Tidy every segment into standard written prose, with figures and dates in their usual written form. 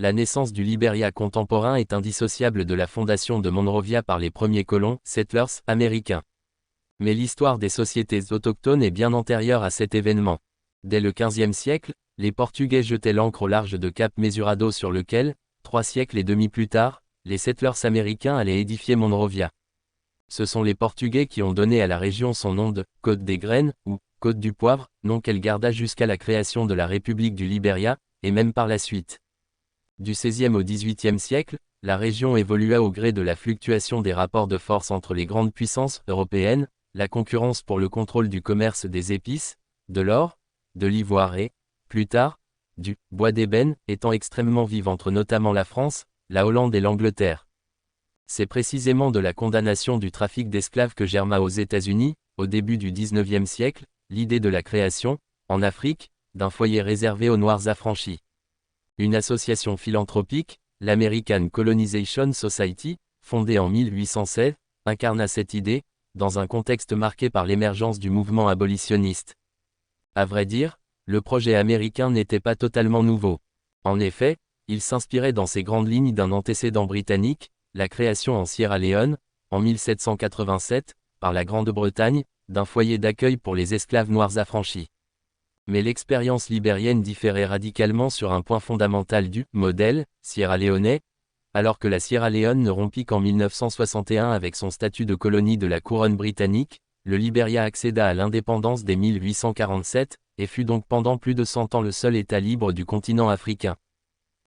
La naissance du Liberia contemporain est indissociable de la fondation de Monrovia par les premiers colons, settlers, américains. Mais l'histoire des sociétés autochtones est bien antérieure à cet événement. Dès le XVe siècle, les Portugais jetaient l'ancre au large de Cap Mesurado sur lequel, 3 siècles et demi plus tard, les settlers américains allaient édifier Monrovia. Ce sont les Portugais qui ont donné à la région son nom de « Côte des Graines » ou « Côte du Poivre », nom qu'elle garda jusqu'à la création de la République du Liberia, et même par la suite. Du XVIe au XVIIIe siècle, la région évolua au gré de la fluctuation des rapports de force entre les grandes puissances européennes, la concurrence pour le contrôle du commerce des épices, de l'or, de l'ivoire et, plus tard, du bois d'ébène, étant extrêmement vive entre notamment la France, la Hollande et l'Angleterre. C'est précisément de la condamnation du trafic d'esclaves que germa aux États-Unis, au début du XIXe siècle, l'idée de la création, en Afrique, d'un foyer réservé aux Noirs affranchis. Une association philanthropique, l'American Colonization Society, fondée en 1816, incarna cette idée, dans un contexte marqué par l'émergence du mouvement abolitionniste. À vrai dire, le projet américain n'était pas totalement nouveau. En effet, il s'inspirait dans ses grandes lignes d'un antécédent britannique, la création en Sierra Leone, en 1787, par la Grande-Bretagne, d'un foyer d'accueil pour les esclaves noirs affranchis. Mais l'expérience libérienne différait radicalement sur un point fondamental du modèle sierra-léonais, alors que la Sierra Leone ne rompit qu'en 1961 avec son statut de colonie de la couronne britannique, le Liberia accéda à l'indépendance dès 1847, et fut donc pendant plus de 100 ans le seul État libre du continent africain.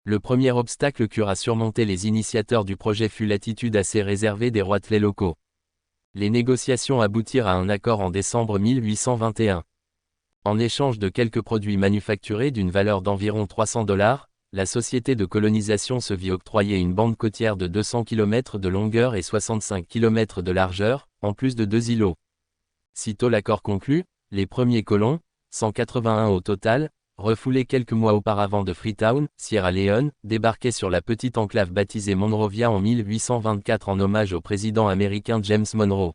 Le premier obstacle qu'eurent à surmonter les initiateurs du projet fut l'attitude assez réservée des roitelets locaux. Les négociations aboutirent à un accord en décembre 1821. En échange de quelques produits manufacturés d'une valeur d'environ $300, la société de colonisation se vit octroyer une bande côtière de 200 km de longueur et 65 km de largeur, en plus de 2 îlots. Sitôt l'accord conclu, les premiers colons, 181 au total, refoulés quelques mois auparavant de Freetown, Sierra Leone, débarquaient sur la petite enclave baptisée Monrovia en 1824 en hommage au président américain James Monroe.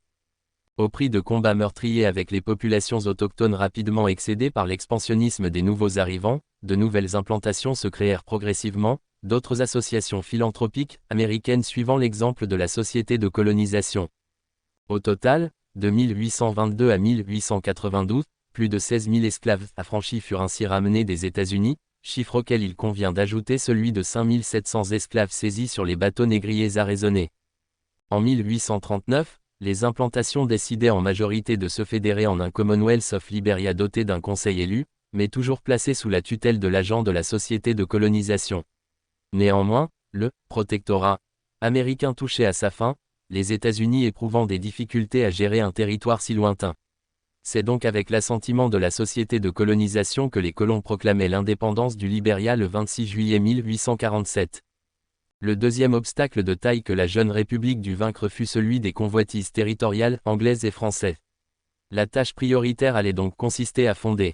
Au prix de combats meurtriers avec les populations autochtones rapidement excédées par l'expansionnisme des nouveaux arrivants, de nouvelles implantations se créèrent progressivement, d'autres associations philanthropiques américaines suivant l'exemple de la Société de colonisation. Au total, de 1822 à 1892, plus de 16 000 esclaves affranchis furent ainsi ramenés des États-Unis, chiffre auquel il convient d'ajouter celui de 5 700 esclaves saisis sur les bateaux négriers arraisonnés. En 1839, les implantations décidaient en majorité de se fédérer en un Commonwealth of Liberia doté d'un conseil élu, mais toujours placé sous la tutelle de l'agent de la Société de colonisation. Néanmoins, le protectorat américain touchait à sa fin, les États-Unis éprouvant des difficultés à gérer un territoire si lointain. C'est donc avec l'assentiment de la Société de colonisation que les colons proclamaient l'indépendance du Liberia le 26 juillet 1847. Le deuxième obstacle de taille que la jeune République dut vaincre fut celui des convoitises territoriales anglaises et françaises. La tâche prioritaire allait donc consister à fonder